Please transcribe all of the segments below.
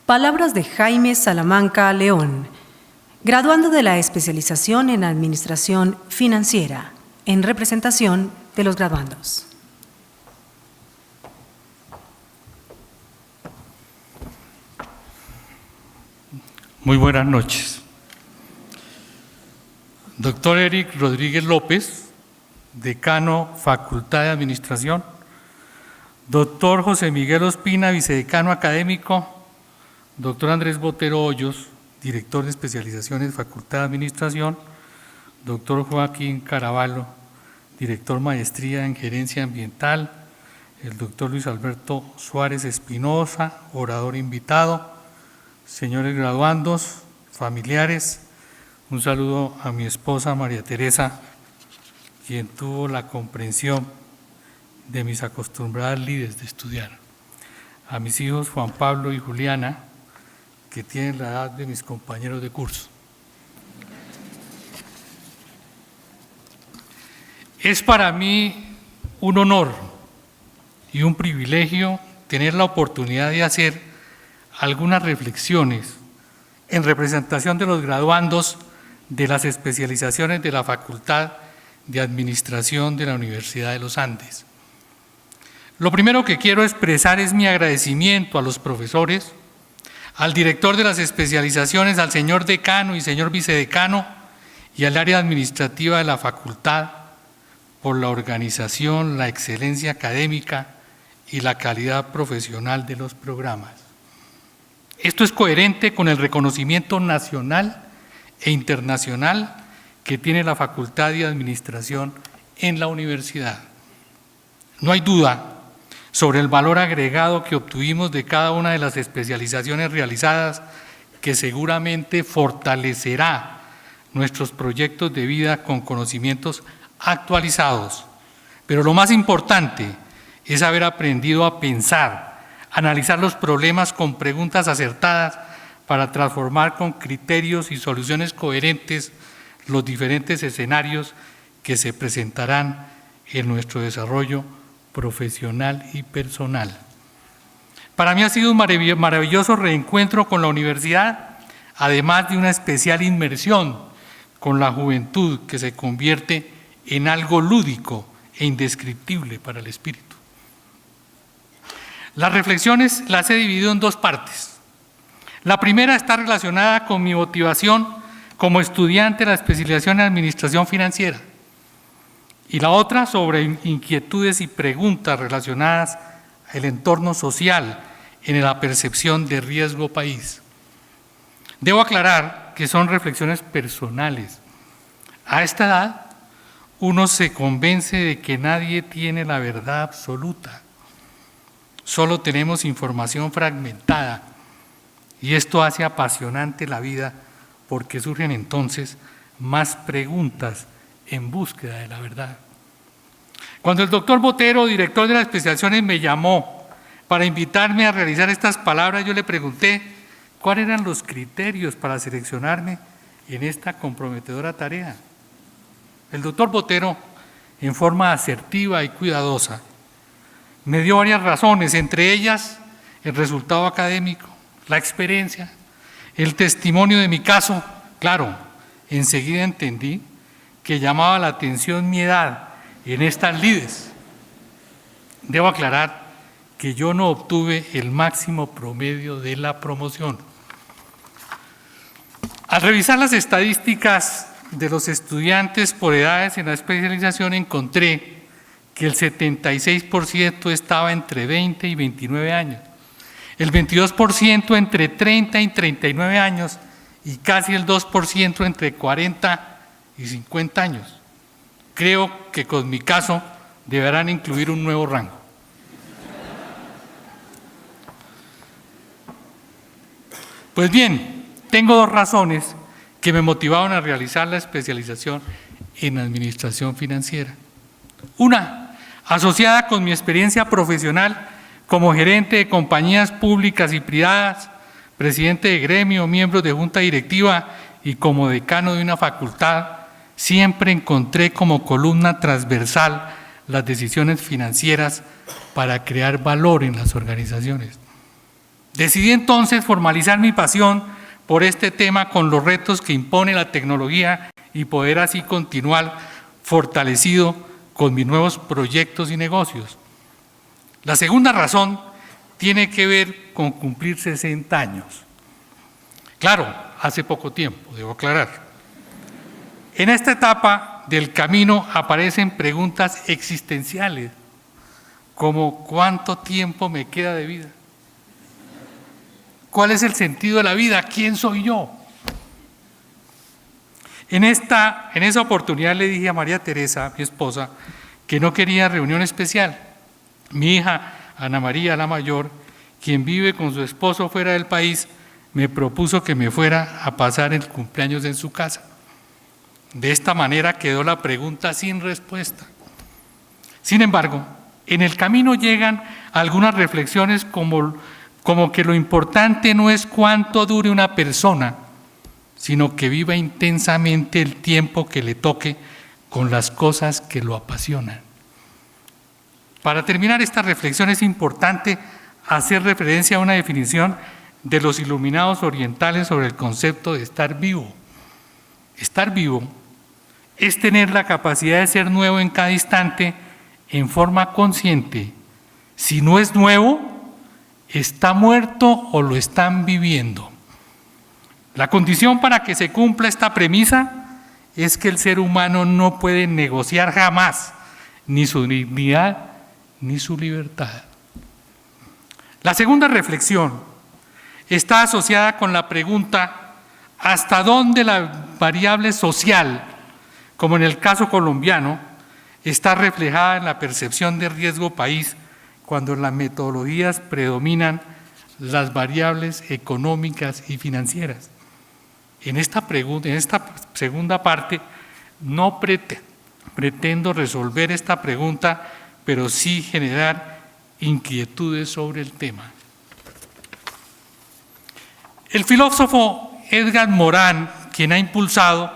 Palabras de Jaime Salamanca León, graduando de la especialización en Administración Financiera, en representación de los graduandos. Muy buenas noches. Doctor Eric Rodríguez López, decano, Facultad de Administración. Doctor José Miguel Ospina, vicedecano académico. Doctor Andrés Botero Hoyos, director de especializaciones, Facultad de Administración. Doctor Joaquín Caraballo, director maestría en Gerencia Ambiental. El doctor Luis Alberto Suárez Espinosa, orador invitado. Señores graduandos, familiares, un saludo a mi esposa María Teresa, quien tuvo la comprensión de mis acostumbradas lides de estudiar. A mis hijos Juan Pablo y Juliana, que tienen la edad de mis compañeros de curso. Es para mí un honor y un privilegio tener la oportunidad de hacer algunas reflexiones en representación de los graduandos de las especializaciones de la Facultad de Administración de la Universidad de los Andes. Lo primero que quiero expresar es mi agradecimiento a los profesores, al director de las especializaciones, al señor decano y señor vicedecano y al área administrativa de la facultad por la organización, la excelencia académica y la calidad profesional de los programas. Esto es coherente con el reconocimiento nacional e internacional que tiene la Facultad de Administración en la universidad. No hay duda sobre el valor agregado que obtuvimos de cada una de las especializaciones realizadas, que seguramente fortalecerá nuestros proyectos de vida con conocimientos actualizados. Pero lo más importante es haber aprendido a pensar, analizar los problemas con preguntas acertadas para transformar con criterios y soluciones coherentes los diferentes escenarios que se presentarán en nuestro desarrollo profesional y personal. Para mí ha sido un maravilloso reencuentro con la universidad, además de una especial inmersión con la juventud que se convierte en algo lúdico e indescriptible para el espíritu. Las reflexiones las he dividido en dos partes. La primera está relacionada con mi motivación como estudiante de la especialización en Administración Financiera, y la otra sobre inquietudes y preguntas relacionadas al entorno social en la percepción de riesgo país. Debo aclarar que son reflexiones personales. A esta edad, uno se convence de que nadie tiene la verdad absoluta. Solo tenemos información fragmentada, y esto hace apasionante la vida porque surgen entonces más preguntas en búsqueda de la verdad. Cuando el doctor Botero, director de las especializaciones, me llamó para invitarme a realizar estas palabras, yo le pregunté cuáles eran los criterios para seleccionarme en esta comprometedora tarea. El doctor Botero, en forma asertiva y cuidadosa, me dio varias razones, entre ellas el resultado académico, la experiencia, el testimonio de mi caso. Claro, enseguida entendí que llamaba la atención mi edad en estas lides. Debo aclarar que yo no obtuve el máximo promedio de la promoción. Al revisar las estadísticas de los estudiantes por edades en la especialización, encontré que el 76% estaba entre 20 y 29 años, el 22% entre 30 y 39 años y casi el 2% entre 40 y 50 años. Creo que con mi caso deberán incluir un nuevo rango. Pues bien, tengo dos razones que me motivaron a realizar la especialización en Administración Financiera. Una, asociada con mi experiencia profesional como gerente de compañías públicas y privadas, presidente de gremio, miembro de junta directiva y como decano de una facultad, siempre encontré como columna transversal las decisiones financieras para crear valor en las organizaciones. Decidí entonces formalizar mi pasión por este tema con los retos que impone la tecnología y poder así continuar fortalecido con mis nuevos proyectos y negocios. La segunda razón tiene que ver con cumplir 60 años. Claro, hace poco tiempo, debo aclarar. En esta etapa del camino aparecen preguntas existenciales, como ¿cuánto tiempo me queda de vida? ¿Cuál es el sentido de la vida? ¿Quién soy yo? En esa oportunidad le dije a María Teresa, mi esposa, que no quería reunión especial. Mi hija, Ana María, la mayor, quien vive con su esposo fuera del país, me propuso que me fuera a pasar el cumpleaños en su casa. De esta manera quedó la pregunta sin respuesta. Sin embargo, en el camino llegan algunas reflexiones como que lo importante no es cuánto dure una persona, sino que viva intensamente el tiempo que le toque con las cosas que lo apasionan. Para terminar esta reflexión es importante hacer referencia a una definición de los iluminados orientales sobre el concepto de estar vivo. Estar vivo es tener la capacidad de ser nuevo en cada instante en forma consciente. Si no es nuevo, está muerto o lo están viviendo. La condición para que se cumpla esta premisa es que el ser humano no puede negociar jamás ni su dignidad ni su libertad. La segunda reflexión está asociada con la pregunta ¿hasta dónde la variable social, como en el caso colombiano, está reflejada en la percepción de riesgo país cuando en las metodologías predominan las variables económicas y financieras? En esta segunda parte no pretendo resolver esta pregunta, pero sí generar inquietudes sobre el tema. El filósofo Edgar Morin, quien ha impulsado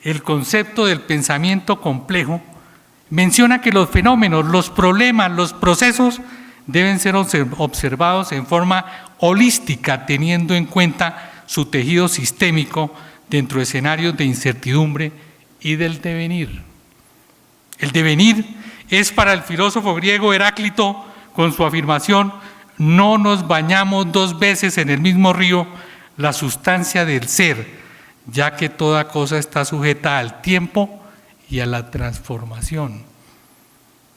el concepto del pensamiento complejo, menciona que los fenómenos, los problemas, los procesos deben ser observados en forma holística, teniendo en cuenta su tejido sistémico dentro de escenarios de incertidumbre y del devenir. El devenir es para el filósofo griego Heráclito, con su afirmación, no nos bañamos dos veces en el mismo río, la sustancia del ser, ya que toda cosa está sujeta al tiempo y a la transformación.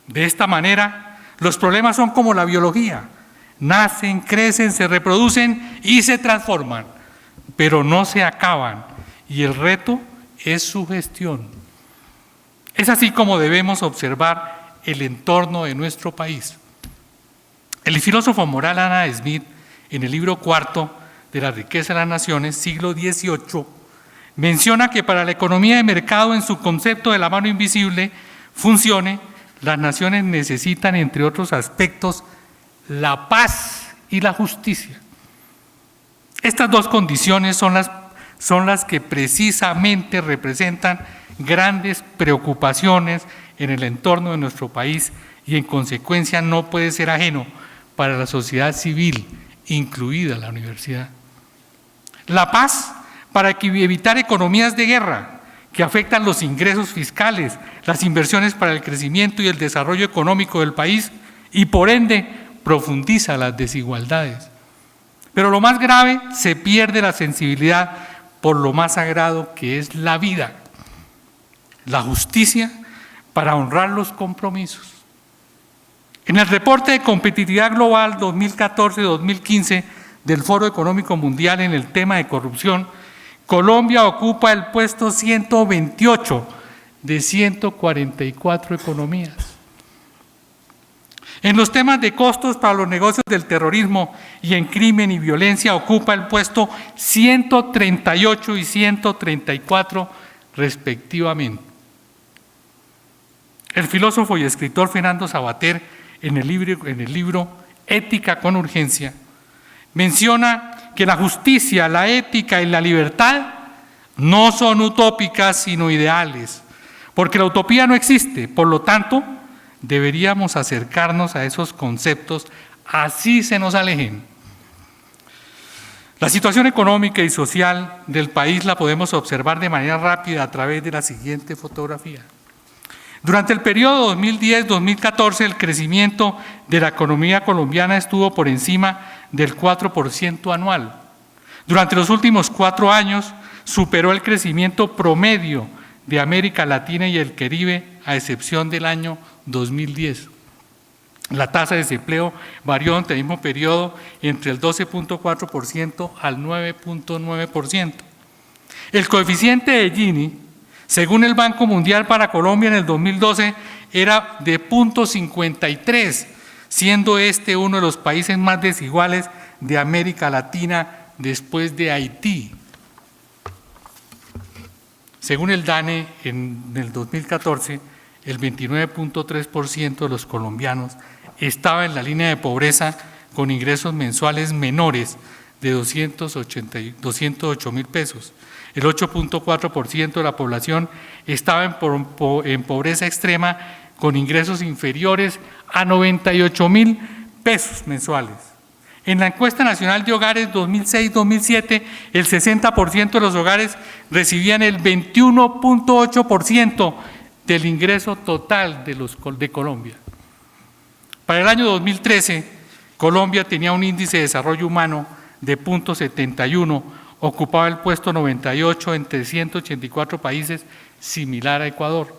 De esta manera, los problemas son como la biología, nacen, crecen, se reproducen y se transforman, pero no se acaban, y el reto es su gestión. Es así como debemos observar el entorno de nuestro país. El filósofo moral Adam Smith, en el libro cuarto de La riqueza de las naciones, siglo XVIII, menciona que para la economía de mercado en su concepto de la mano invisible funcione, las naciones necesitan, entre otros aspectos, la paz y la justicia. Estas dos condiciones son las que precisamente representan grandes preocupaciones en el entorno de nuestro país y en consecuencia no puede ser ajeno para la sociedad civil, incluida la universidad. La paz para evitar economías de guerra que afectan los ingresos fiscales, las inversiones para el crecimiento y el desarrollo económico del país y por ende profundiza las desigualdades. Pero lo más grave, se pierde la sensibilidad por lo más sagrado que es la vida, la justicia para honrar los compromisos. En el reporte de competitividad global 2014-2015 del Foro Económico Mundial en el tema de corrupción, Colombia ocupa el puesto 128 de 144 economías. En los temas de costos para los negocios del terrorismo y en crimen y violencia ocupa el puesto 138 y 134 respectivamente. El filósofo y escritor Fernando Savater, en el libro Ética con Urgencia, menciona que la justicia, la ética y la libertad no son utópicas sino ideales, porque la utopía no existe, por lo tanto, deberíamos acercarnos a esos conceptos, así se nos alejen. La situación económica y social del país la podemos observar de manera rápida a través de la siguiente fotografía. Durante el periodo 2010-2014, el crecimiento de la economía colombiana estuvo por encima del 4% anual. Durante los últimos 4 años, superó el crecimiento promedio de América Latina y el Caribe, a excepción del año 2010. La tasa de desempleo varió durante el mismo periodo entre el 12.4% al 9.9%. El coeficiente de Gini, según el Banco Mundial para Colombia en el 2012, era de 0.53, siendo este uno de los países más desiguales de América Latina después de Haití. Según el DANE, en el 2014, el 29.3% de los colombianos estaba en la línea de pobreza con ingresos mensuales menores de 208.000 pesos. El 8.4% de la población estaba en pobreza extrema con ingresos inferiores a 98.000 pesos mensuales. En la encuesta nacional de hogares 2006-2007, el 60% de los hogares recibían el 21.8% del ingreso total de Colombia. Para el año 2013, Colombia tenía un índice de desarrollo humano de 0.71, ocupaba el puesto 98 entre 184 países, similar a Ecuador.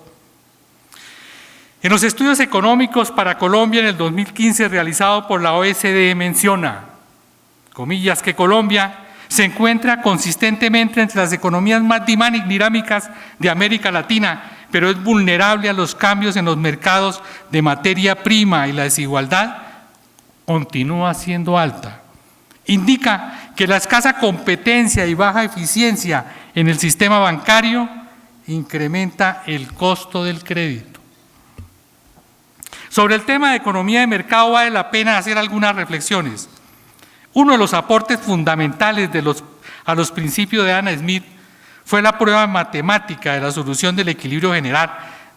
En los estudios económicos para Colombia en el 2015 realizado por la OECD menciona, comillas, que Colombia se encuentra consistentemente entre las economías más dinámicas de América Latina, pero es vulnerable a los cambios en los mercados de materia prima y la desigualdad continúa siendo alta. Indica que la escasa competencia y baja eficiencia en el sistema bancario incrementa el costo del crédito. Sobre el tema de economía de mercado vale la pena hacer algunas reflexiones. Uno de los aportes fundamentales a los principios de Adam Smith fue la prueba matemática de la solución del equilibrio general,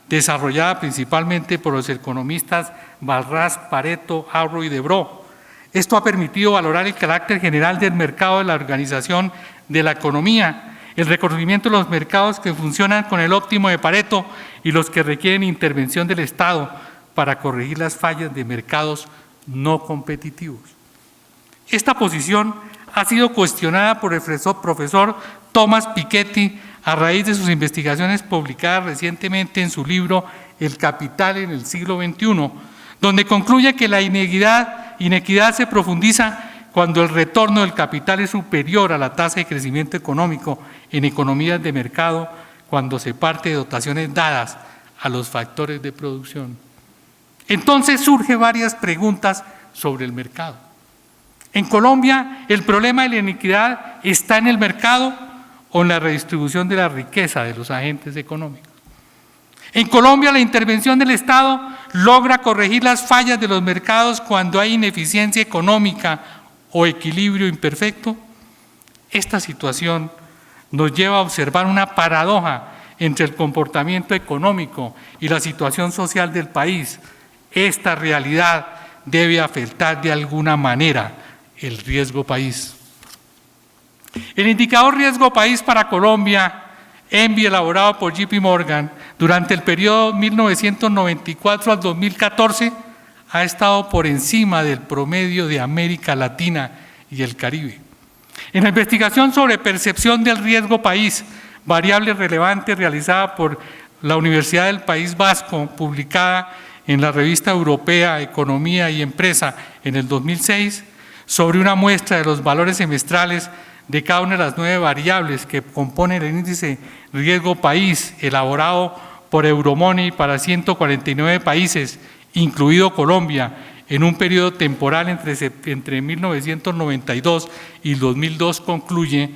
desarrollada principalmente por los economistas Barras, Pareto, Arrow y Debró. Esto ha permitido valorar el carácter general del mercado de la organización de la economía, el reconocimiento de los mercados que funcionan con el óptimo de Pareto y los que requieren intervención del Estado para corregir las fallas de mercados no competitivos. Esta posición ha sido cuestionada por el profesor Thomas Piketty a raíz de sus investigaciones publicadas recientemente en su libro El capital en el siglo XXI, donde concluye que la inequidad se profundiza cuando el retorno del capital es superior a la tasa de crecimiento económico en economías de mercado, cuando se parte de dotaciones dadas a los factores de producción. Entonces surgen varias preguntas sobre el mercado. En Colombia, ¿el problema de la inequidad está en el mercado o en la redistribución de la riqueza de los agentes económicos? En Colombia, la intervención del Estado logra corregir las fallas de los mercados cuando hay ineficiencia económica o equilibrio imperfecto. Esta situación nos lleva a observar una paradoja entre el comportamiento económico y la situación social del país. Esta realidad debe afectar de alguna manera el riesgo país. El indicador riesgo país para Colombia, ENVI, elaborado por JP Morgan durante el periodo 1994 al 2014, ha estado por encima del promedio de América Latina y el Caribe. En la investigación sobre percepción del riesgo país, variable relevante realizada por la Universidad del País Vasco, publicada en la revista europea Economía y Empresa en el 2006, sobre una muestra de los valores semestrales de cada una de las 9 variables que componen el índice riesgo país, elaborado por Euromoney para 149 países, incluido Colombia, en un periodo temporal entre 1992 y 2002, concluye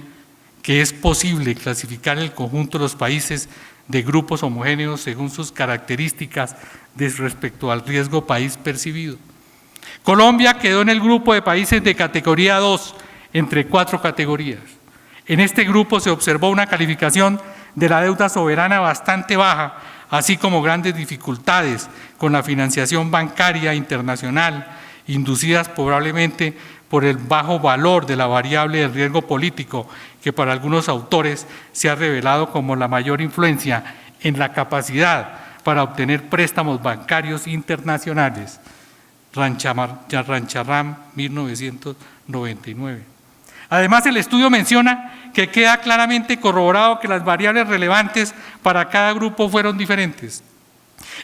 que es posible clasificar el conjunto de los países de grupos homogéneos según sus características respecto al riesgo país percibido. Colombia quedó en el grupo de países de categoría 2 entre 4 categorías. En este grupo se observó una calificación de la deuda soberana bastante baja, así como grandes dificultades con la financiación bancaria internacional, inducidas probablemente por el bajo valor de la variable del riesgo político, que para algunos autores se ha revelado como la mayor influencia en la capacidad para obtener préstamos bancarios internacionales. Rancharram, 1999. Además, el estudio menciona que queda claramente corroborado que las variables relevantes para cada grupo fueron diferentes.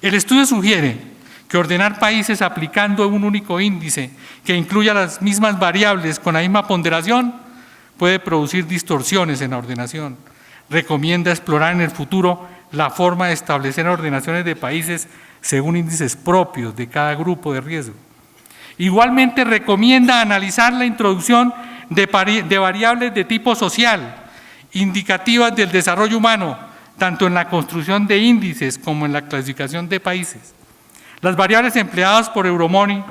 El estudio sugiere que ordenar países aplicando un único índice que incluya las mismas variables con la misma ponderación puede producir distorsiones en la ordenación. Recomienda explorar en el futuro la forma de establecer ordenaciones de países según índices propios de cada grupo de riesgo. Igualmente recomienda analizar la introducción de variables de tipo social, indicativas del desarrollo humano, tanto en la construcción de índices como en la clasificación de países. Las variables empleadas por Euromoney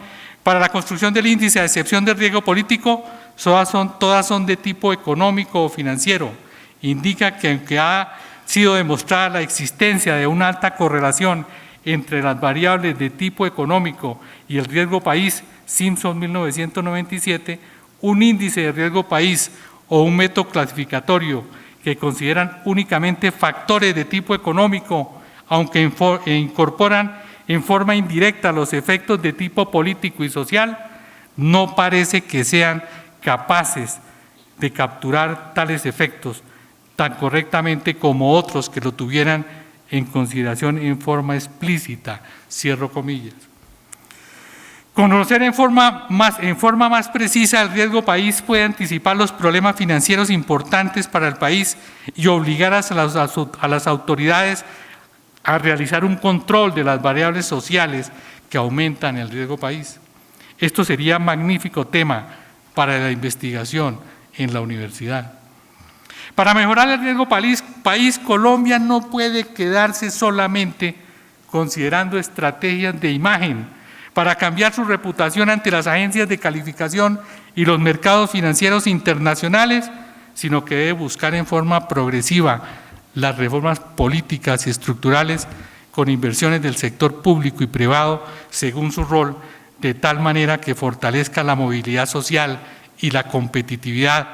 para la construcción del índice, a excepción del riesgo político, todas son de tipo económico o financiero. Indica que aunque ha sido demostrada la existencia de una alta correlación entre las variables de tipo económico y el riesgo país, Simpson 1997, un índice de riesgo país o un método clasificatorio que consideran únicamente factores de tipo económico, aunque incorporan en forma indirecta los efectos de tipo político y social, no parece que sean capaces de capturar tales efectos tan correctamente como otros que lo tuvieran en consideración en forma explícita, cierro comillas. Conocer en forma más precisa el riesgo país puede anticipar los problemas financieros importantes para el país y obligar a las autoridades a realizar un control de las variables sociales que aumentan el riesgo país. Esto sería un magnífico tema para la investigación en la universidad. Para mejorar el riesgo país, Colombia no puede quedarse solamente considerando estrategias de imagen para cambiar su reputación ante las agencias de calificación y los mercados financieros internacionales, sino que debe buscar en forma progresiva las reformas políticas y estructurales con inversiones del sector público y privado según su rol, de tal manera que fortalezca la movilidad social y la competitividad,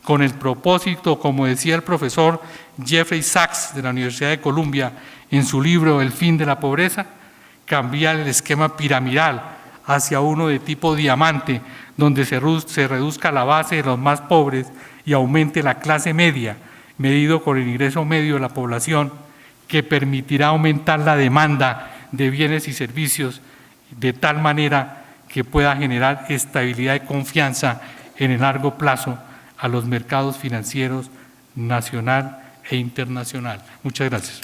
con el propósito, como decía el profesor Jeffrey Sachs de la Universidad de Columbia en su libro El fin de la pobreza, cambiar el esquema piramidal hacia uno de tipo diamante, donde se reduzca la base de los más pobres y aumente la clase media, medido con el ingreso medio de la población, que permitirá aumentar la demanda de bienes y servicios de tal manera que pueda generar estabilidad y confianza en el largo plazo a los mercados financieros nacional e internacional. Muchas gracias.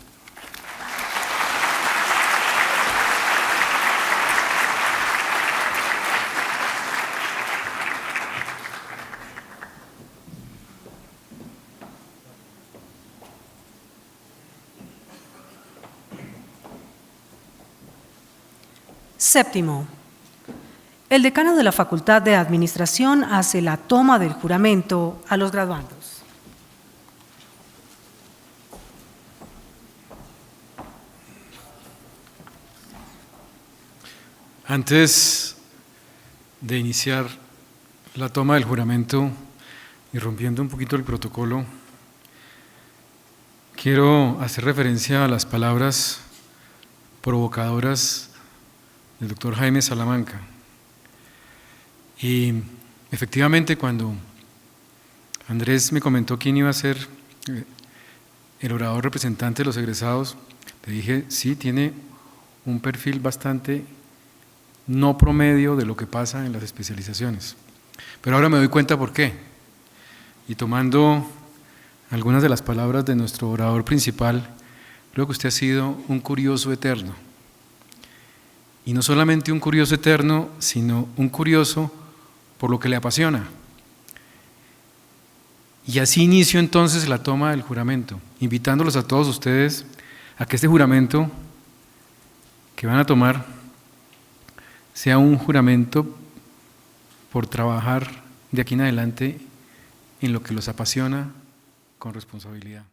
Séptimo, el decano de la Facultad de Administración hace la toma del juramento a los graduandos. Antes de iniciar la toma del juramento y rompiendo un poquito el protocolo, quiero hacer referencia a las palabras provocadoras del doctor Jaime Salamanca. Y efectivamente, cuando Andrés me comentó quién iba a ser el orador representante de los egresados, le dije, sí, tiene un perfil bastante no promedio de lo que pasa en las especializaciones. Pero ahora me doy cuenta por qué. Y tomando algunas de las palabras de nuestro orador principal, creo que usted ha sido un curioso eterno. Y no solamente un curioso eterno, sino un curioso por lo que le apasiona. Y así inicio entonces la toma del juramento, invitándolos a todos ustedes a que este juramento que van a tomar sea un juramento por trabajar de aquí en adelante en lo que los apasiona con responsabilidad.